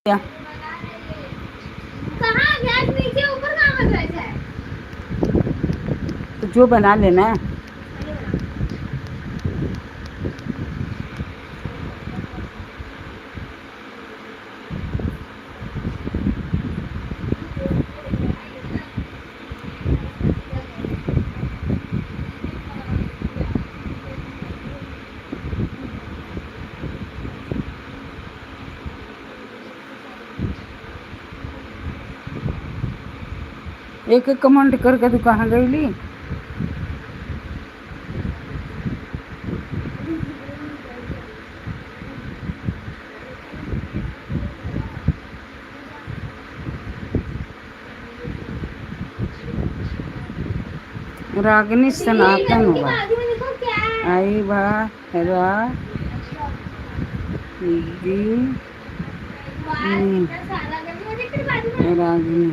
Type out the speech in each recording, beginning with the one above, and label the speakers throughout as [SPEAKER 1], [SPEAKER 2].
[SPEAKER 1] या
[SPEAKER 2] कहाँ गैस नीचे ऊपर कहाँ गैस है।
[SPEAKER 1] तो जो बना लेना। एक एक कमेंट करके तू कहाँ गईली। रागिनी सनातन हुआ आई बा रा गी रागिनी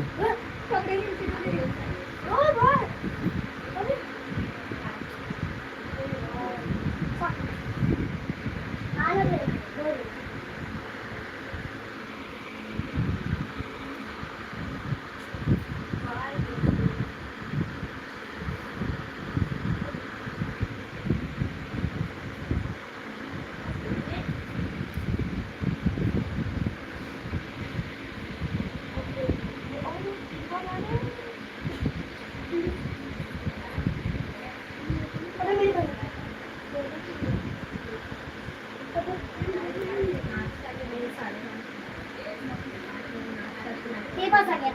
[SPEAKER 2] ये पास आ गया।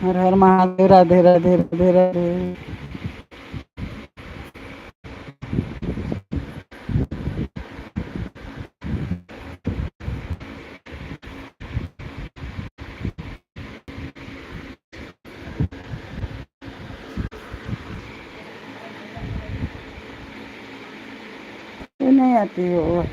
[SPEAKER 1] हर हर महादेव, राधे राधे राधे राधे। ये नहीं आती हो।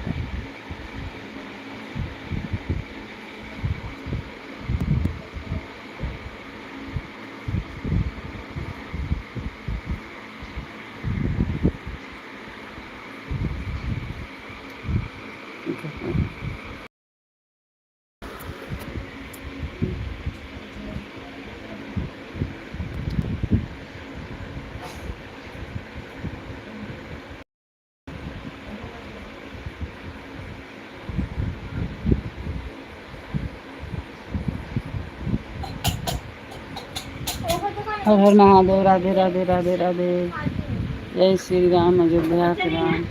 [SPEAKER 1] हर हर महादेव, राधे राधे राधे राधे। जय श्री राम, अयोध्या के राम।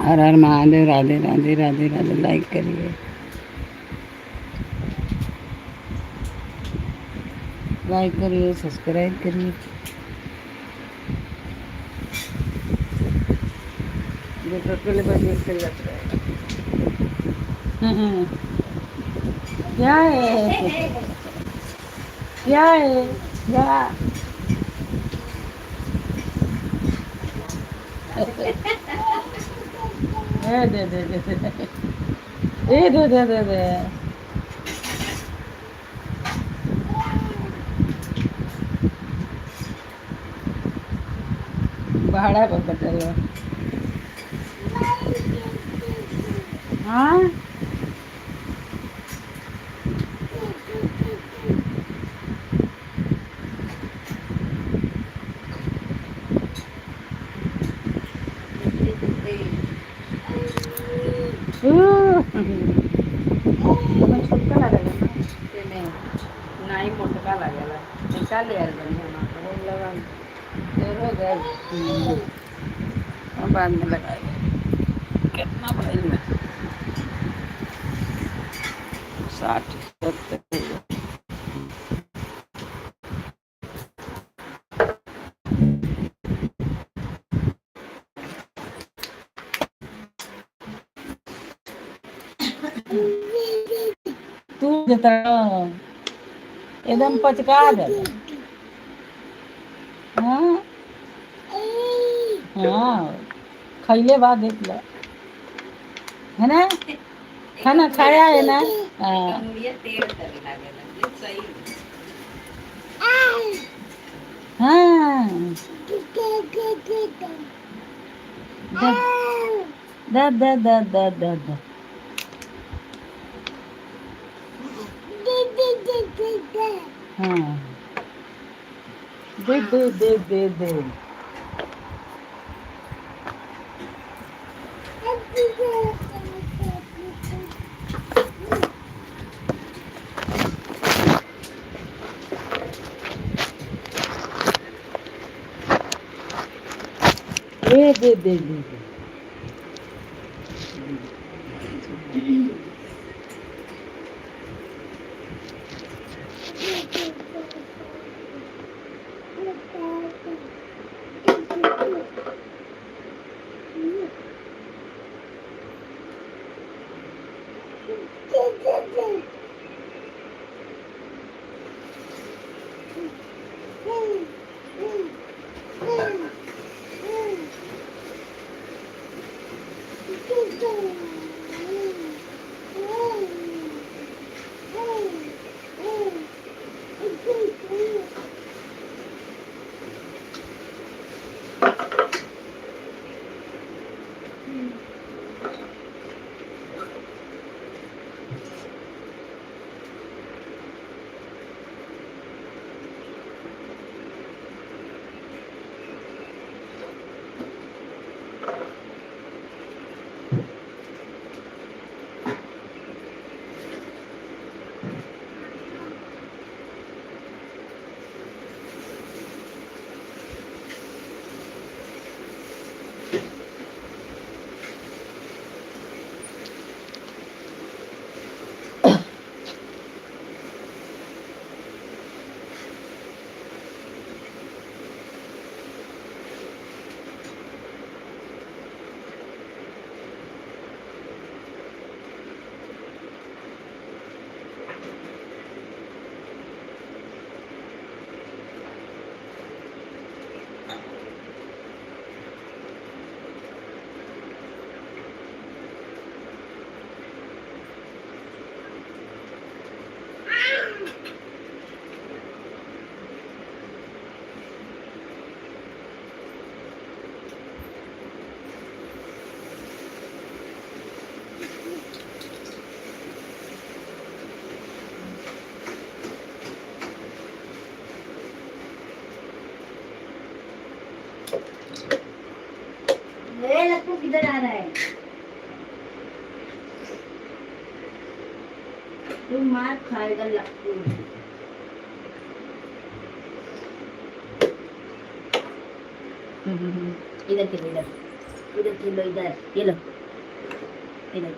[SPEAKER 1] हर हर महादेव, राधे राधे राधे राधे। लाइक करिए, लाइक करिए, सब्सक्राइब करिए। देखो अकेले बैठे कर जाता है। क्या है, क्या है, क्या? दे ए दे भाड़ा पर कटल। हाँ छोटका लागेला ना तेने, नाही मोटका लागेला निकाल यार बढ़िया लगा हो गया। बाद में लगाएगा। कितना बढ़िया, 60 70। तू देता एकदम पचका दे। हाँ हाँ, खैले बाद देख लो, है ना? खाना खाया है ना? हाँ हाँ, दा दा दा दा दा दा। हाँ दे। दे।
[SPEAKER 2] लट्टू किधर आ रहा है? तू मार खाएगा लट्टू। इधर के इधर इधर खेलो, इधर ये लो, इधर।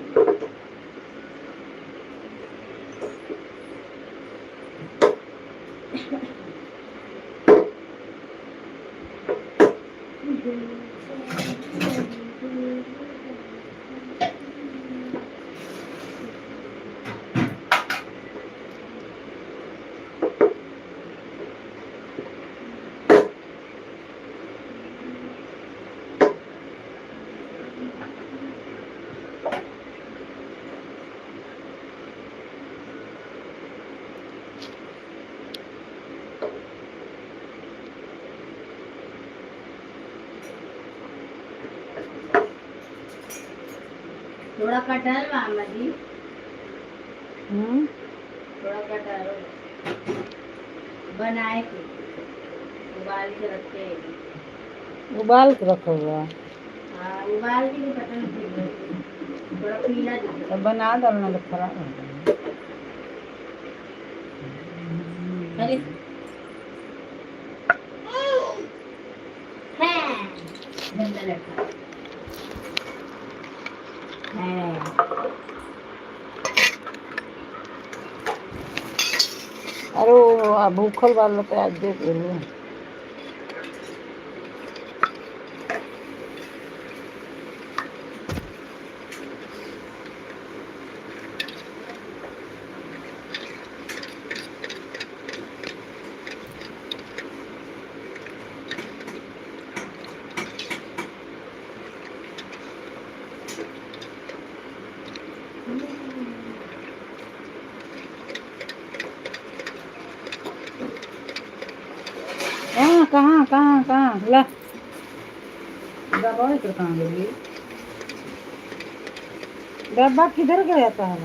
[SPEAKER 2] थोड़ा कटहल मामा जी, थोड़ा कटहल बनाए थे, उबाल के रखे हैं।
[SPEAKER 1] उबाल के रखा हुआ।
[SPEAKER 2] हाँ, उबाल के तो कटहल पीला, थोड़ा पीला दिख
[SPEAKER 1] तो बना डालना तो खराब हो जाएगा।
[SPEAKER 2] अरे है गंदा लड़का है।
[SPEAKER 1] अरे वो भूखल वाला तो आज दे दे। हाँ, कहाँ कहाँ कहाँ ला डब्बा तो कहाँ गई? डब्बा किधर गया था?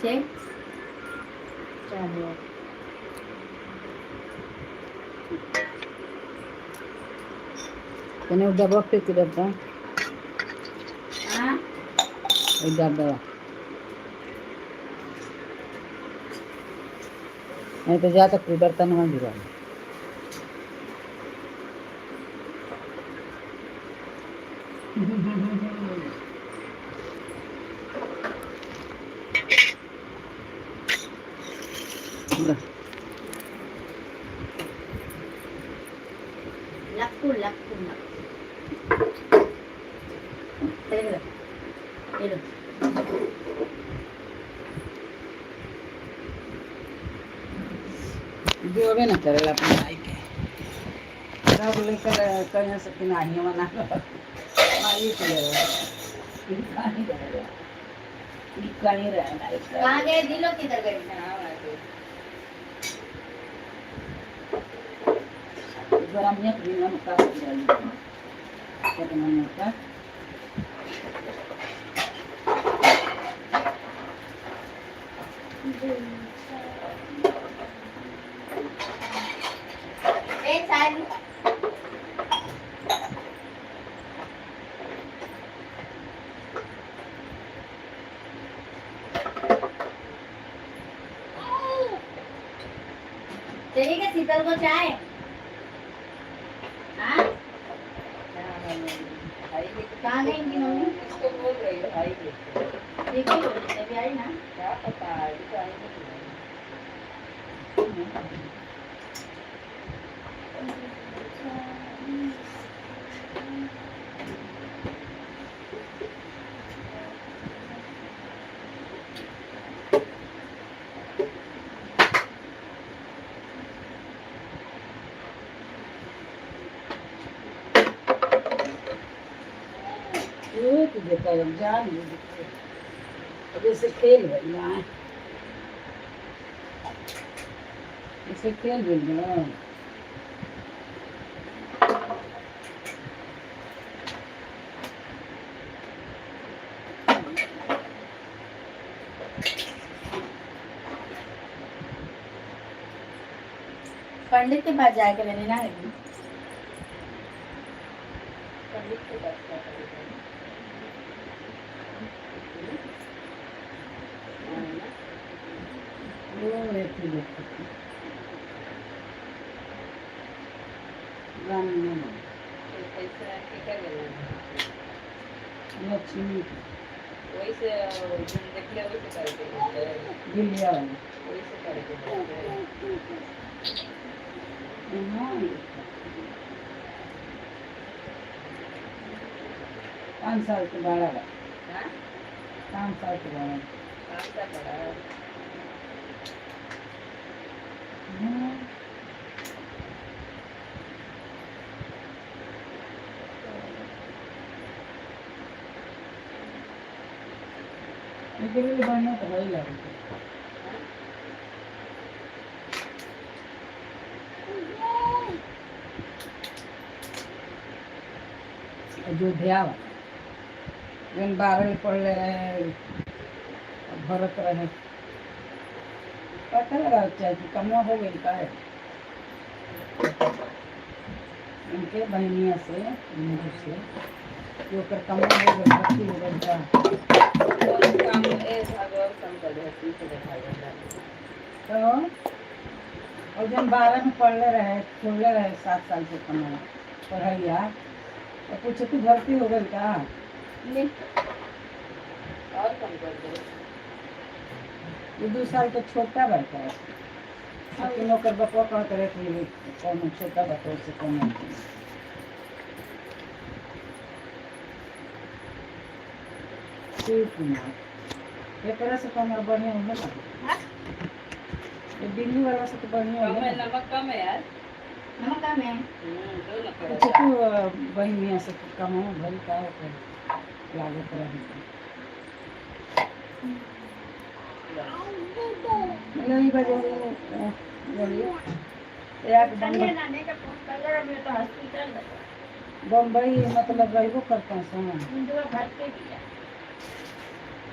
[SPEAKER 2] चेक
[SPEAKER 1] चलिए कने डब्बा फेंक देता।
[SPEAKER 2] हाँ
[SPEAKER 1] डब्बा नहीं तो जा तक बर्तन में गिरा।
[SPEAKER 2] लक्कू लक्कू ये लो
[SPEAKER 1] जो भी ना करेला अपने भाई के सब लेकर कहीं से किनाही बना मारी के
[SPEAKER 2] कहाँ गए दिलो किधर गए
[SPEAKER 1] गरम एक दिन में का कितना का
[SPEAKER 2] ए सारी चलिए क्या शीतल को चाय हाँ कहाँ गई मम्मी
[SPEAKER 1] इसको बोल रही है भाई
[SPEAKER 2] देखिए अभी आई ना
[SPEAKER 1] क्या पता है गए जान अब इसे खेल गई ना इसे खेल गई
[SPEAKER 2] पंडित के पास जाके मैंने ना पंडित के पास
[SPEAKER 1] लक्ष्मी
[SPEAKER 2] वही से देख ले वही से करके
[SPEAKER 1] दिलिया
[SPEAKER 2] वही से करके
[SPEAKER 1] 5 साल के बड़ा है
[SPEAKER 2] हाँ
[SPEAKER 1] 5 साल के बड़ा
[SPEAKER 2] 5 साल बड़ा है
[SPEAKER 1] इसके लिए बढ़िया तो वही लगे अयोध्या जन 12 पढ़ ले रहे भरत रहे पता लगा चाहिए कि कमवा हो गई का है उनके बहनिया से हिंदू से जो कर कमवा हो गई भक्ति हो गई था
[SPEAKER 2] काम भागवत कम कर दे से देखा जाता
[SPEAKER 1] तो और जन 12 में पढ़ ले रहे छोड़ ले रहे 7 साल से कमवा पढ़ाइया तो पूछे तू भर्ती हो गई का
[SPEAKER 2] नहीं और कम कर दे
[SPEAKER 1] ये 2 साल का छोटा बच्चा है आपके नौकर बपवा कह करे कि कौन छोटा बच्चा से कौन शिव कुमार एक तरह से कमर बढ़िया हो ना ये दिल्ली वाला से तो बढ़िया
[SPEAKER 2] कम
[SPEAKER 1] हो
[SPEAKER 2] है नमक कम है यार नमक कम है दो
[SPEAKER 1] अच्छा तू बहनिया से कम हो भरी का लागत रही नहीं बजे बोलिए एक बम्बई मतलब रहबो करता हूँ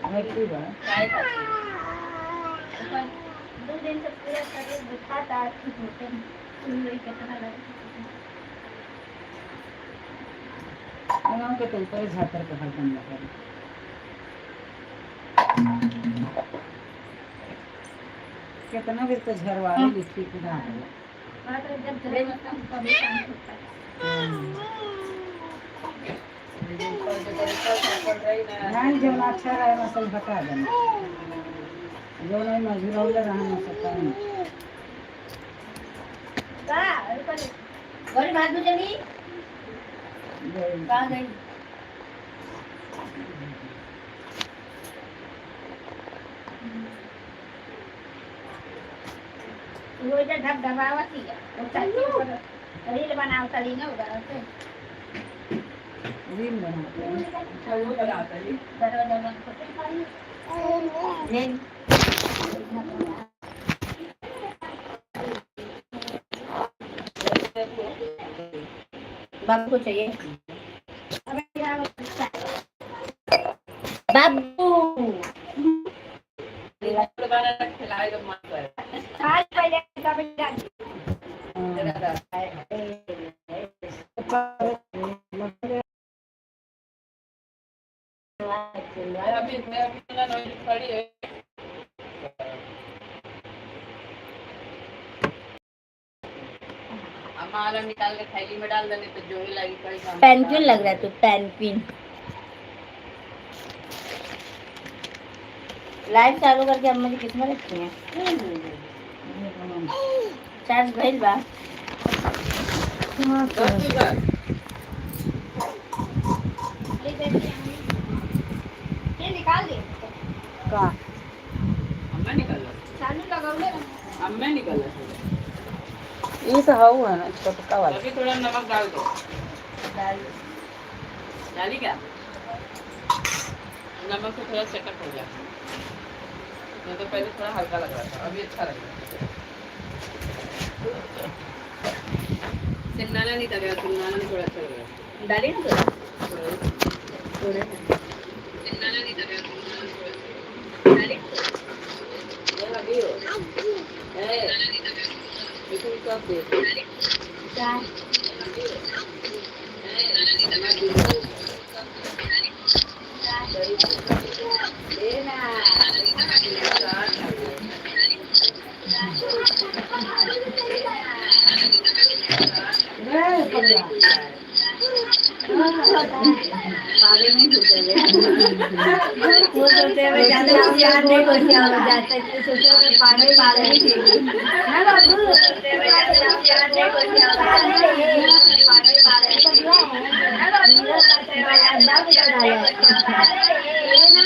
[SPEAKER 1] भर्ती बा
[SPEAKER 2] 2 दिन से पूरा शरीर दुखाता कितना लगा
[SPEAKER 1] के तो ऊपर झाकर के हरदम लगा कितना भी तो झरवाली लिखी खुदा है नहीं जो अच्छा रहे ना सब हटा देना जो नहीं मजूरौले रहना सकता नहीं
[SPEAKER 2] गौरी भाग दो जल्दी कहाँ गई वो जो ढक दबावती है वो चाची ऊपर रील बनावता ली ना उधर से
[SPEAKER 1] रील बनाते हैं
[SPEAKER 2] वो बनाता ली दरवाजा बंद करते ले बाबू को चाहिए बाबू खिलाएगा मत आज पहले का बेटा हमारा निकाल के थैली में डाल देने तो जो ही लगी कहीं पेंसिल लग रहा है तो पेंसिल लाइट चालू करके अम्मा जी किसमें रखी है चार्ज भइल बा ये निकाल दे
[SPEAKER 1] का
[SPEAKER 2] अम्मा निकाल चालू लगाओ अम्मा निकाल
[SPEAKER 1] ये तो हाउ है ना छोटा वाला
[SPEAKER 2] अभी थोड़ा नमक डाल दो डाल डाली क्या नमक से थोड़ा सेटअप हो गया, नहीं तो पहले थोड़ा हल्का लग रहा था, अभी अच्छा लग रहा है। सिंगाना नहीं लगा, सिंगाना में थोड़ा अच्छा लग रहा है। डाली ना थोड़ा सिंगाना नहीं लगा, डाली ये अभी हो बिल्कुल सब दे चार पागल नहीं वो सोचते हैं ज्यादा याद नहीं हो जाता है, सोचते हैं पागल पागल ही थी ना बाबू, सोचते हैं ज्यादा याद नहीं हो जाता है, पागल पागल ही थी ना बाबू, सोचते हैं ज्यादा याद नहीं हो जाता है, ये ना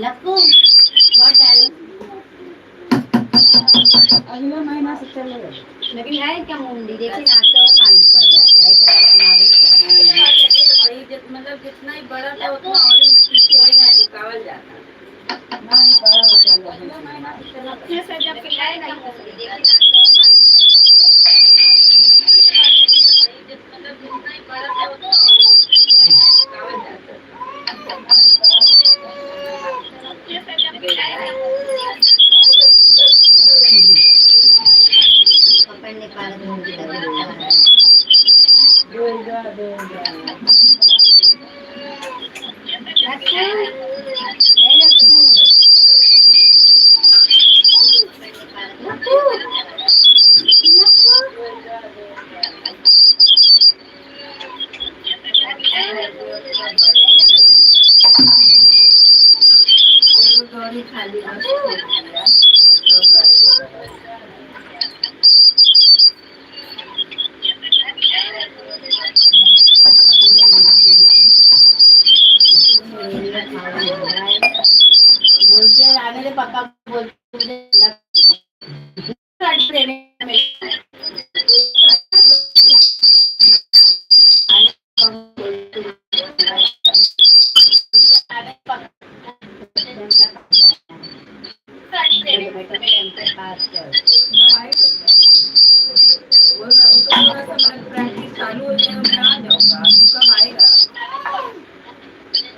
[SPEAKER 2] लक्कू
[SPEAKER 1] अगला महीना से चलेगा,
[SPEAKER 2] लेकिन है क्या मुंडी देखिए ना तो मालूम पड़ रहा है, मतलब जितना ही बड़ा था उतना और ही पीछे नहीं चुकावल जाता
[SPEAKER 1] नहीं बड़ा हो जाएगा। अगला महीना से चलेगा।
[SPEAKER 2] जब खिलाए नहीं मतलब जितना ही बड़ा था उतना और ही चुकावल जाता पकड़ने पार
[SPEAKER 1] देगा
[SPEAKER 2] खाली बोलते हैं आने दे पक्का बोलते मुझे
[SPEAKER 1] प्रैक्टिस चालू हो जाए मैं आ जाऊंगा, कब आएगा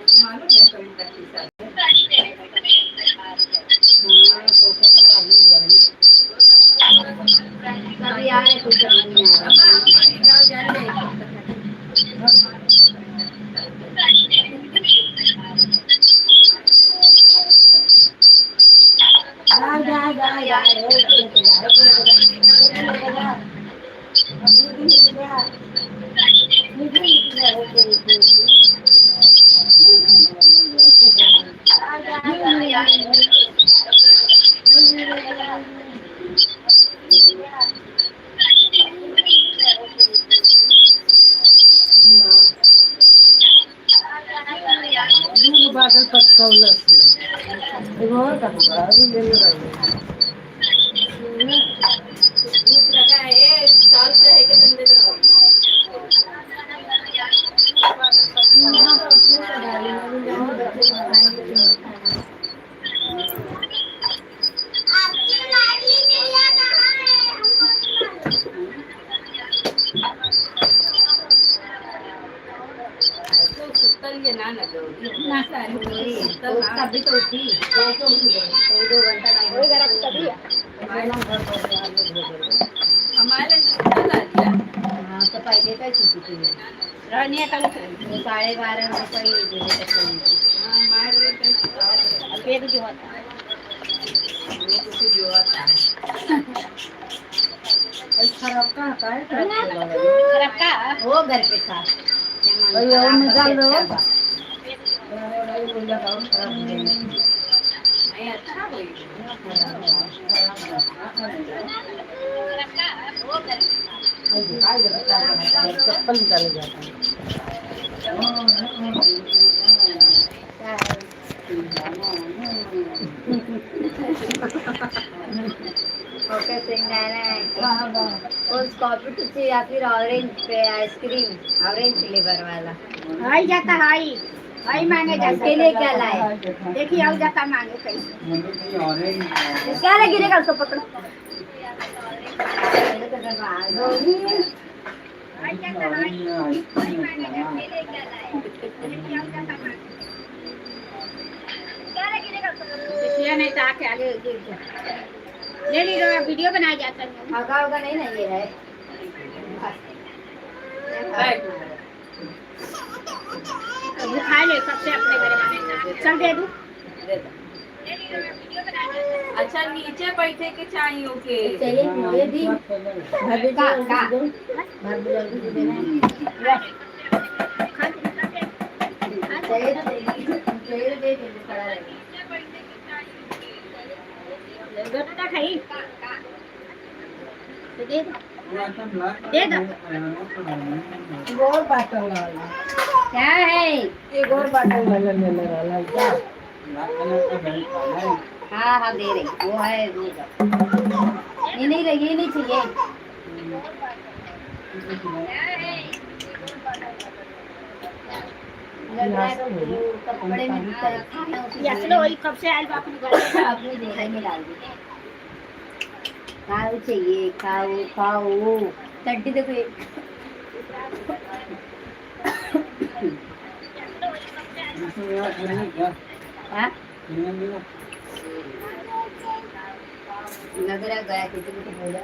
[SPEAKER 1] तो मालूम है कभी प्रैक्टिस
[SPEAKER 2] अभी आ रहे कुछ नहीं आ रहा
[SPEAKER 1] बाटल पचकावलं
[SPEAKER 2] तभी तो होती 2 घंटा हाँ तो पहले काय सुटी थी 12:30 रुपये दिले
[SPEAKER 1] खराब का काय
[SPEAKER 2] खराब का हो घर पे साथ
[SPEAKER 1] निकाल दो खराब चप्पल निकाले जाता
[SPEAKER 2] ओके उस कॉफी टू से या फिर ऑरेंज पे आइसक्रीम ऑरेंज फ्लेवर वाला
[SPEAKER 3] हाई जाता हाई हाई मांगे जाता
[SPEAKER 2] इसके लिए क्या लाए
[SPEAKER 3] देखिए आओ जाता मांगे कैसे
[SPEAKER 2] क्या लगी गिरेगा उसको पकड़ो
[SPEAKER 3] हाई जाता हाई हाई मांगे जाता इसके लिए क्या लाए देखिए आओ जाता मांगे क्या लगी गिरेगा उसको देखिए नहीं तो आके आगे गिर जाए ले ली वीडियो बनाया जाता है
[SPEAKER 2] होगा होगा नहीं ना ये है
[SPEAKER 3] वो खा ले सबसे अपने घर में चल दे दूं
[SPEAKER 1] अच्छा नीचे बैठे के चाहिए ओके
[SPEAKER 2] चाहिए ये भी का भाभी जल्दी से देना चाहिए तो दे दे खड़ा रहेगा
[SPEAKER 3] गट्टा खाई तो दे दो
[SPEAKER 1] गोर बाटल वाला
[SPEAKER 2] क्या है
[SPEAKER 1] ये गोर बाटल वाला ले ले वाला क्या
[SPEAKER 2] हाँ हाँ दे रही वो है वो ये नहीं रही ये नहीं चाहिए लग रहा है कपड़े में
[SPEAKER 3] यसलो वही कब से आई अपने घर
[SPEAKER 2] अपनी देखा में डाल दी खाओ चाहिए खाओ खाओ चड्डी देखो हाँ लग रहा गया किसी को तो बोला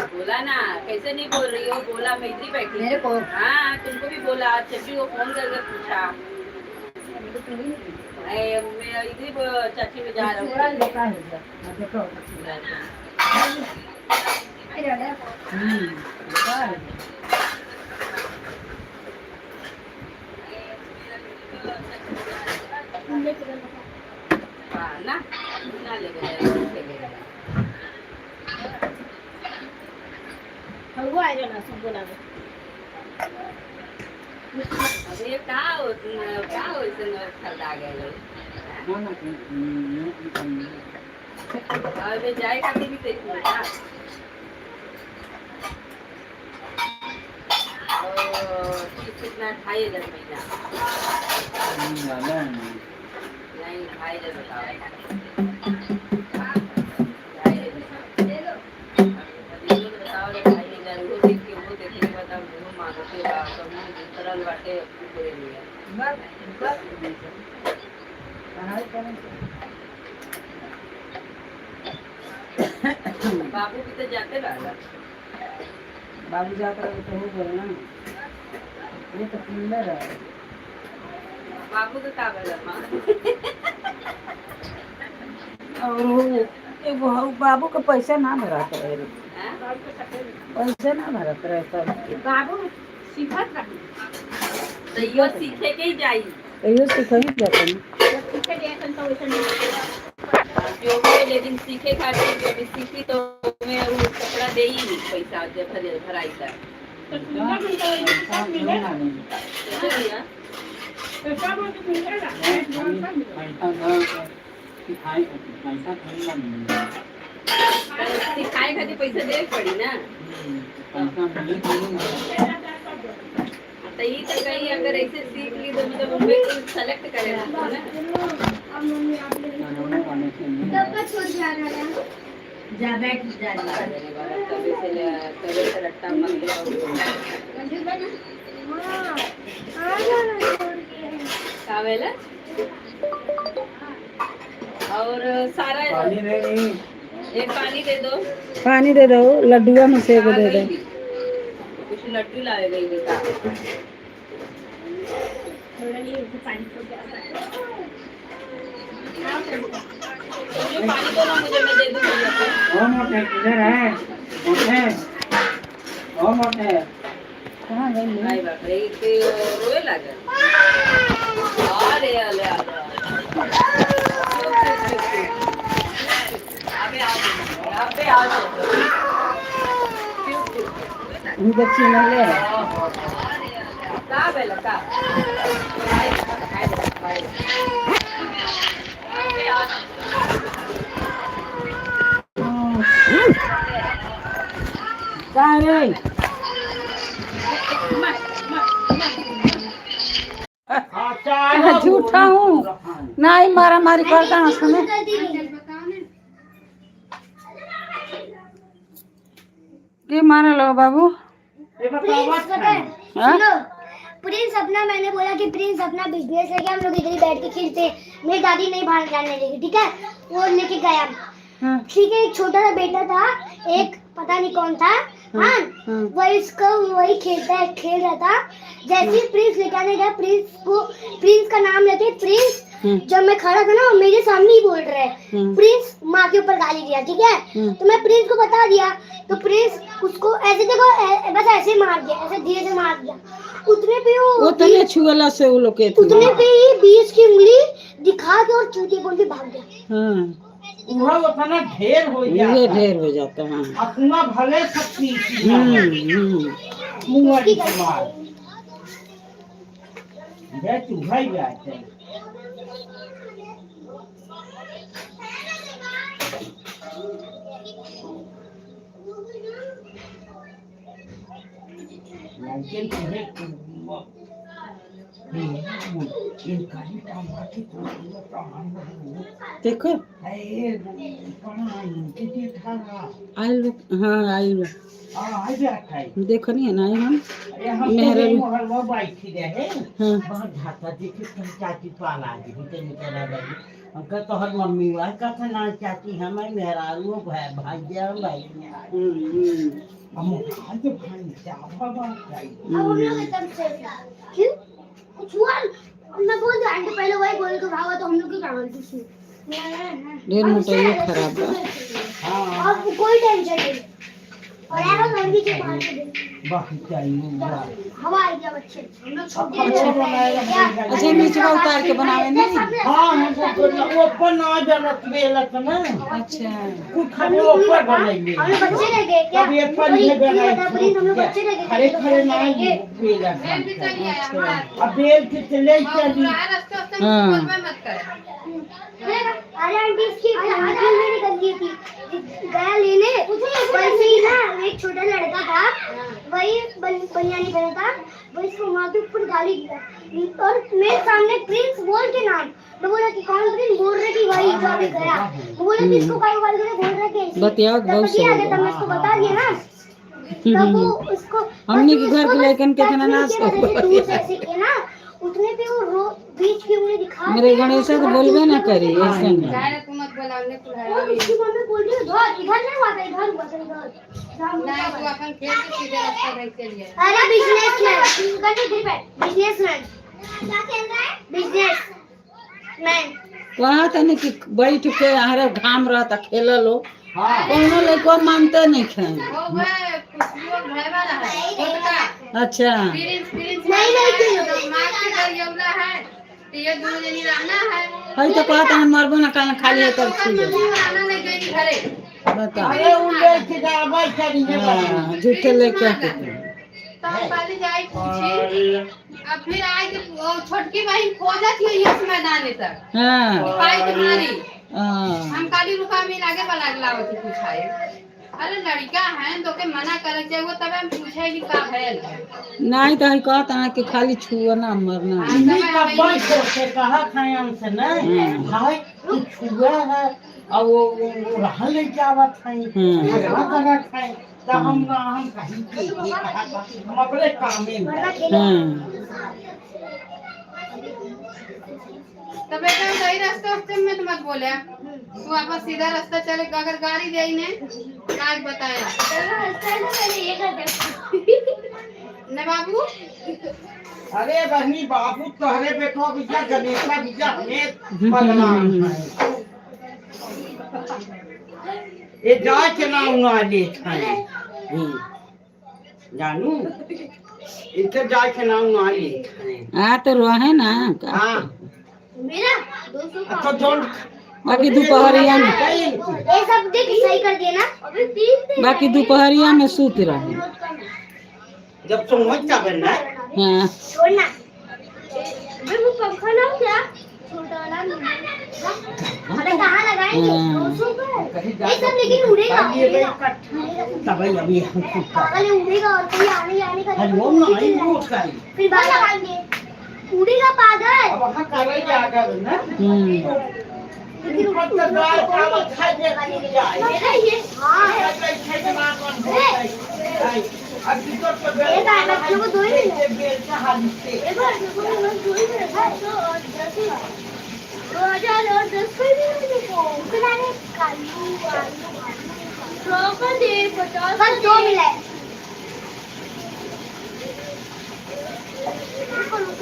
[SPEAKER 1] बोला ना कैसे नहीं बोल रही हो बोला मैं इधर ही बैठी
[SPEAKER 2] मेरे को
[SPEAKER 1] हाँ तुमको भी बोला चची को फोन करके पूछा मैं इधर ही चाची में जा रहा हूँ ना ले
[SPEAKER 3] वो आ जाना सब बोला
[SPEAKER 2] अबे का होइसन खरीदा गेल अबे जाए खातिर भी देखो ना कितना 2,500 महीना नहीं 2,500 बताओ तरल बाटे पूरे लिए बाबू भी तो जाते रहला
[SPEAKER 1] बाबू जाकर तो हो गए ना ये तो सुंदर है
[SPEAKER 2] बाबू तो का भेल मां
[SPEAKER 1] और वो एगो बाबू का पैसा ना भरत रहे पैसा ना भरत रहे सब
[SPEAKER 3] बाबू सीखत रही
[SPEAKER 2] तो यो सीखे के ही जाई
[SPEAKER 1] यो सिखाई जाते हैं
[SPEAKER 3] सीखे जे अपन तो वैसे नहीं
[SPEAKER 2] जो भी लेकिन सीखे खातिर जब सीखी तो मैं वो कपड़ा दे ही नहीं पैसा जब भराई था
[SPEAKER 3] तो सुंदर सब मिलेगा तो सब मिलेगा
[SPEAKER 2] सिखाए खातिर पैसा दे पड़ी ना तो ये तो कहीं अगर ऐसे सीख ली तो मतलब उनमें कुछ सेलेक्ट करे ना ज्यादा तभी से रट्टा मत कावेला और सारा एक पानी दे दो
[SPEAKER 1] लड्डुआ में से दे दो
[SPEAKER 2] कुछ लड्डू लाए गई बेटा पानी दो ना मुझे मैं दे दूंगी
[SPEAKER 1] इधर है मोटे कहाँ गई
[SPEAKER 2] नहीं बाप रे के रोए लगे अरे अरे अबे आ
[SPEAKER 1] बच्ची नहीं है
[SPEAKER 2] का बेला का
[SPEAKER 1] रे झूठा हूँ नहीं मारा मारी करता ना सुने के मारा लो बाबू
[SPEAKER 4] प्रिंस अपना मैंने बोला कि प्रिंस अपना बिजनेस है कि हम लोग इधर ही बैठ के खेलते मेरी दादी नहीं बाहर जाने देगी ठीक है वो लेके गया ठीक है एक छोटा सा बेटा था एक पता नहीं कौन था हाँ वही खेल रहा था जैसे ही प्रिंस लेके आने गया प्रिंस का नाम लेते प्रिंस जब मैं खड़ा था ना मेरे सामने ही बोल रहे प्रिंस माँ के ऊपर गाली दिया ठीक है तो मैं प्रिंस को बता दिया तो प्रिंस उसको ऐसे देखो बस ऐसे मार दिया ऐसे धीरे से मार दिया उतने पे
[SPEAKER 1] उतने छुअला से वो लोग
[SPEAKER 4] उतने पे ही 20 की उंगली दिखा के और चूती बोल के भाग गया
[SPEAKER 1] वो अपना ढेर हो जाता है अपना भले शक्ति मुंगरी मार ये चूहा ही जाते हैं देखो देखो नहीं है ना हम मेहरा बैठी रहे चाची पाला तोहर मम्मी वह कथा ना चाची हमें मेहरारू भाई
[SPEAKER 4] कुछ हुआ मैं बोल रहा हूँ पहले वही बोल के भागा तो हम लोग की काम थी
[SPEAKER 1] डेढ़ मोटा ये खराब है
[SPEAKER 4] अब कोई टेंशन नहीं और यार लंबी के बाहर हवा आई गया बच्चे हम लोग छोटे
[SPEAKER 1] अच्छा नीचे उतार के बनावे नहीं।
[SPEAKER 5] हाँ हमको ऊपर ना जरूरत बेलत ना।
[SPEAKER 1] अच्छा
[SPEAKER 5] कुछ खाली ऊपर बनाएंगे।
[SPEAKER 4] हम लोग बच्चे रह गए क्या?
[SPEAKER 5] कभी एक पर ये बनाए।
[SPEAKER 4] हम लोग बच्चे रह गए
[SPEAKER 5] खड़े खड़े ना बेलत। अब बेल के चले चली।
[SPEAKER 1] हाँ
[SPEAKER 4] अरे आंटी इसकी आंटी मेरी गंदी थी गया लेने वैसे ही ना एक छोटा लड़का था वही बनियानी पहना था वही इसको वहाँ पे ऊपर गाली दिया और मेरे सामने प्रिंस बोल के नाम मैं बोला कि कौन प्रिंस बोल रहे कि वही जो अभी गया मैं बोला कि इसको कई बार बोल रहे कि
[SPEAKER 1] बतियाओ बहुत सही है।
[SPEAKER 4] तब मैं इसको बता दिया ना तब वो उसको
[SPEAKER 1] हमने के घर के लेकिन कितना नाच
[SPEAKER 4] दूर से ऐसे किया ना उतने पे वो बीच के उन्हें दिखा
[SPEAKER 1] मेरे गणेश तो बोलबे ना करी ऐसे नहीं।
[SPEAKER 4] और उसकी मम्मी बोल रही है इधर नहीं हुआ था इधर हुआ था इधर अरे बिजनेसमैन क्या खेल रहा है बिजनेसमैन
[SPEAKER 1] कहा था कि बैठ के हरे घाम रहता खेल लो
[SPEAKER 5] हाँ
[SPEAKER 1] कोनो लेको मानते नहीं खे। अच्छा हई तो कहता है मरबो ना काहे खाली है तब छू बता।
[SPEAKER 5] अरे उन लोग के जावा चली है।
[SPEAKER 1] हाँ झूठे लेके
[SPEAKER 3] अब फिर आए तो छोटकी बहन खोजा थी इस मैदान तक
[SPEAKER 1] हाँ
[SPEAKER 3] पाई तुम्हारी
[SPEAKER 1] हाँ
[SPEAKER 3] हम काली रुपा में लागे बला लावती पूछाए अरे लड़का है तो के मना करे चाहिए वो तब हम पूछे कि का है
[SPEAKER 1] नहीं तो हई कहता है कि खाली छुआ ना मरना।
[SPEAKER 5] इन्हीं का बंद करके कहा खाए हमसे नहीं भाई तू छुआ है और वो रहल नहीं चाहत है झगड़ा करा खाए तो हम कहीं के ये कहा था हम अपने काम में
[SPEAKER 3] तो बेटा सही रास्ते में तो मत बोले तू आपस सीधा रास्ता चले अगर गाड़ी दे ने आज बताया ने बाबू
[SPEAKER 5] अरे बहनी बाबू तोहरे बेटो बिजा गणेशा बिजा हमें बदनाम है ये जा के नाम ना ले खाए जानू इनके जा के नाम ना ले खाए
[SPEAKER 1] तो रहे ना
[SPEAKER 5] हाँ
[SPEAKER 4] मेरा 200 का
[SPEAKER 5] तो जोड़
[SPEAKER 1] बाकी दोपहरिया में
[SPEAKER 4] ये सब देख सही कर देना अभी 3
[SPEAKER 1] बाकी दोपहरिया में सूत रहे।
[SPEAKER 5] जब तुम मत जाबे ना
[SPEAKER 1] हाँ
[SPEAKER 4] छोड़ना मैं वो पंखा लाऊं क्या छोटा वाला अरे कहाँ लगाएंगे 200 का ये सब लेकिन उड़ेगा
[SPEAKER 5] तब अभी हम
[SPEAKER 4] पागल उड़ेगा और कोई आने का
[SPEAKER 5] हेलो ना आई वो kai
[SPEAKER 4] फिर बाहर लगाएंगे उड़ेगा पागल
[SPEAKER 5] अब वहां करे जाएगा ना लेकिन ऊपर का द्वार का खाई दे जाए
[SPEAKER 4] मेरा ये हां
[SPEAKER 5] अब किधर तो
[SPEAKER 4] ये गाय बच्चों को दो ही मिले
[SPEAKER 5] बेल का हाल से
[SPEAKER 4] एक बार दो ही मिले तो और 10 2000 और 10 कोई नहीं मिले को बनाने कालू प्रॉपर दे 50 बस 2 मिले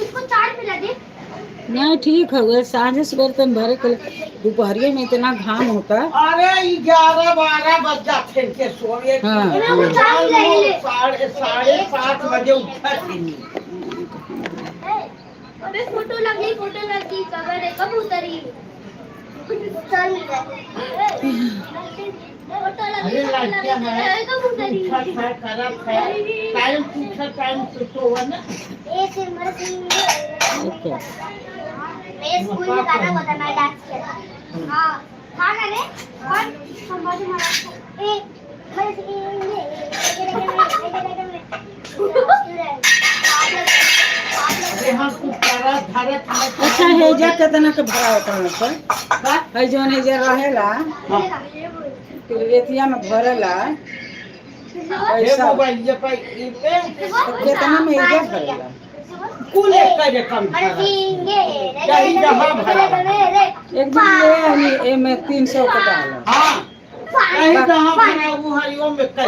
[SPEAKER 4] इसको 4 मिला दे
[SPEAKER 1] नहीं ठीक है वो साझे से बर्तन भरे के दोपहरिया में इतना घाम होता है।
[SPEAKER 5] अरे 11-12 बज जाते के सोए
[SPEAKER 1] हाँ,
[SPEAKER 5] साढ़े 5 बजे उठा थी
[SPEAKER 4] अबे फोटो लगी कवर है कबूतरी चल फोटो
[SPEAKER 5] अरे लड़कियां है
[SPEAKER 4] कबूतरी
[SPEAKER 5] है करब है टाइम तो ना
[SPEAKER 4] ऐसे मर
[SPEAKER 1] ओके
[SPEAKER 4] मैं स्कूल में गाना बता मैं डांस किया था हां गाना रे और संभाजी महाराज ए
[SPEAKER 5] अरे हम कुछ करा धारा
[SPEAKER 1] अच्छा हेजा कितना के भरा होता है सर है जोन हेजा रहेला एथिया में भरेला
[SPEAKER 5] ये मोबाइल ये पे
[SPEAKER 1] कितना में हेजा भरेला
[SPEAKER 5] कुल एक का कम
[SPEAKER 1] एक दिन ले आनी ए में 300 का डाला
[SPEAKER 5] हां कहीं जहां भरा वो हरिओम में कर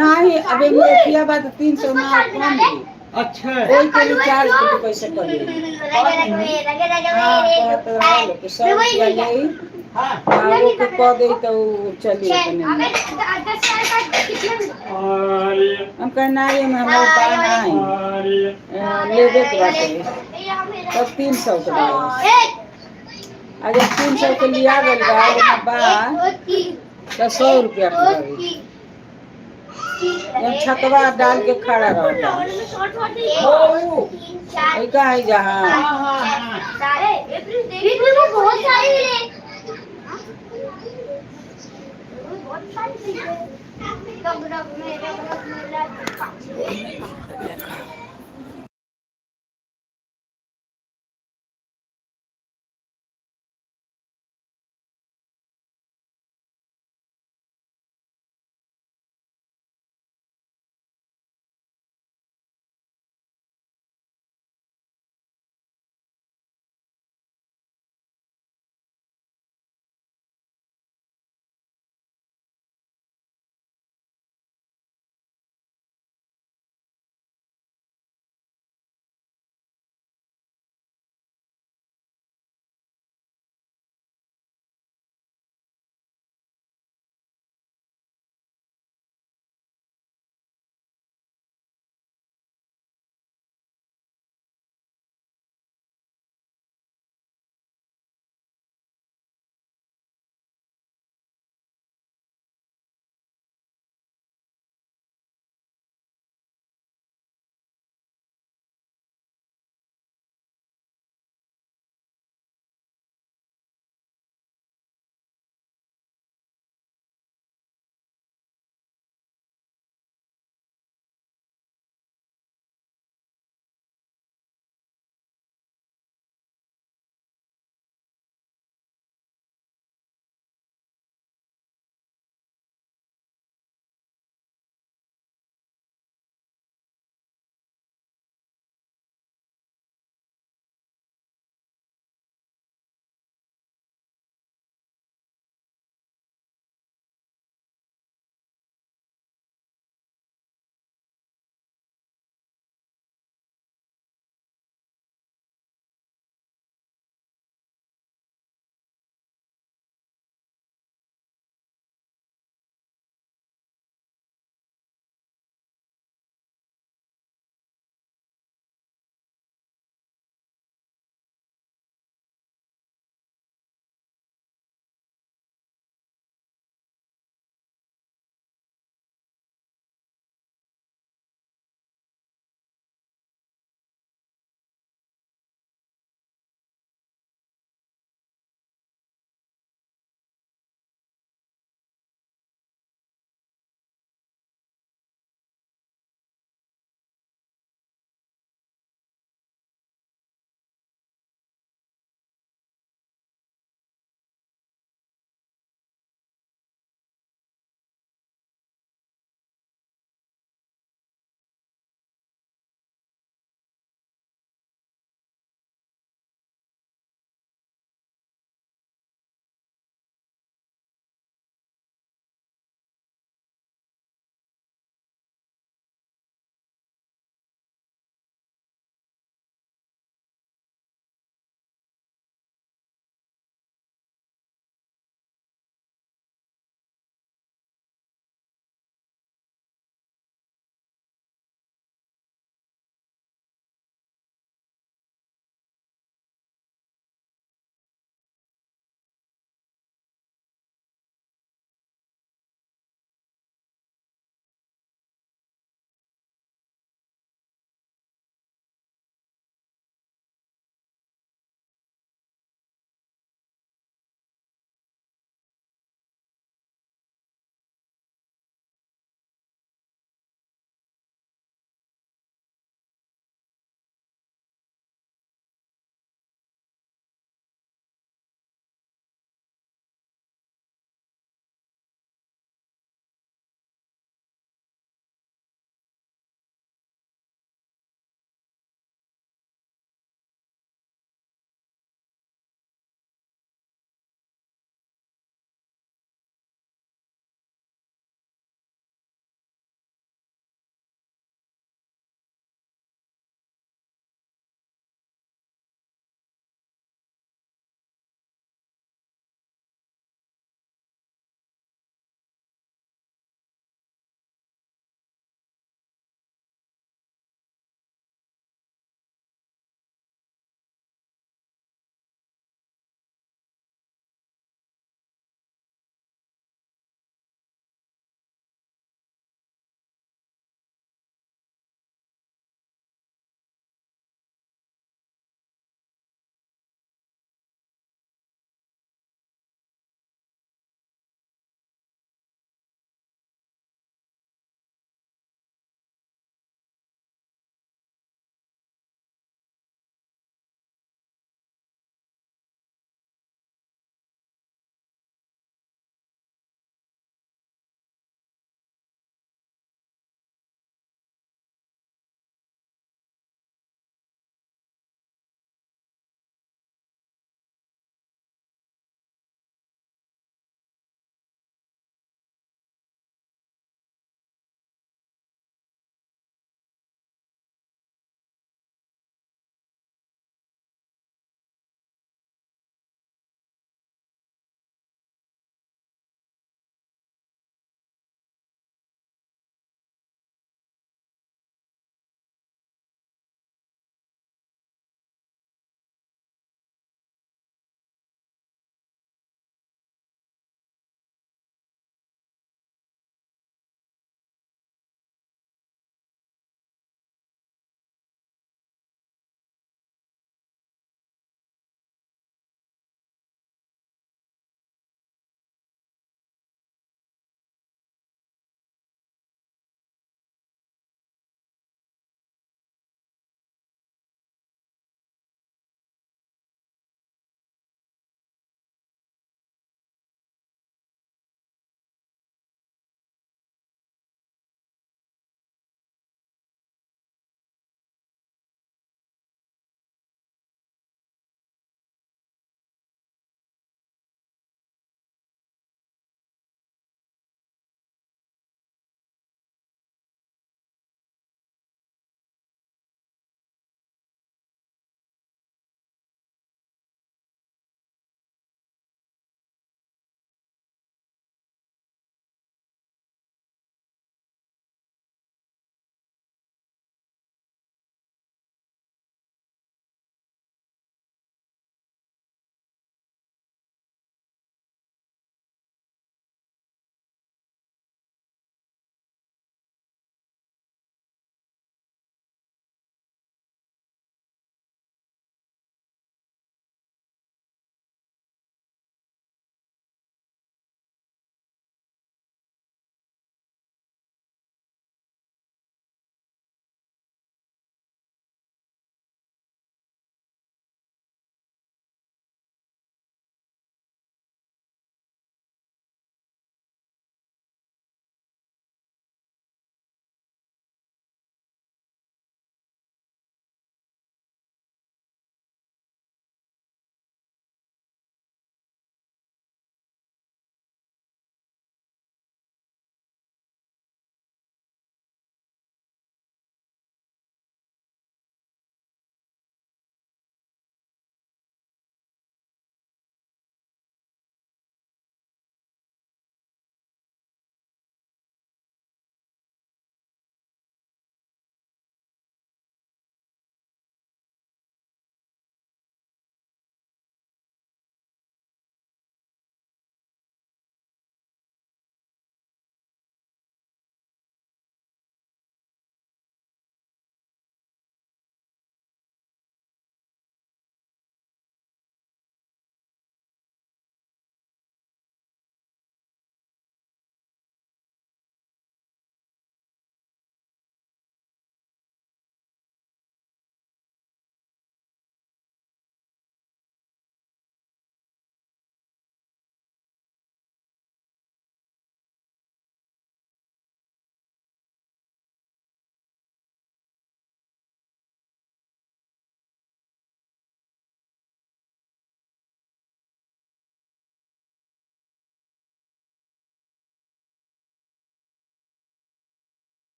[SPEAKER 1] नहीं अबे मेथिया बात 300 ना कम दी
[SPEAKER 5] अच्छा
[SPEAKER 1] कोई के रिचार्ज कैसे कर ले
[SPEAKER 5] हाँ
[SPEAKER 1] हाँ वो के कह दे तो वो चली अपने
[SPEAKER 4] अबे 10,000 का कितने मिला?
[SPEAKER 1] हम कहना ये में हमारे पास नहीं लेबे के बाटे तब 300 के दिए अगर 300 के लिया गल बा बा तो 100 रुपया के लगी जब छतवा डाल के खड़ा रहता है का है जहाँ
[SPEAKER 4] बहुत सारे मिले बहुत सारे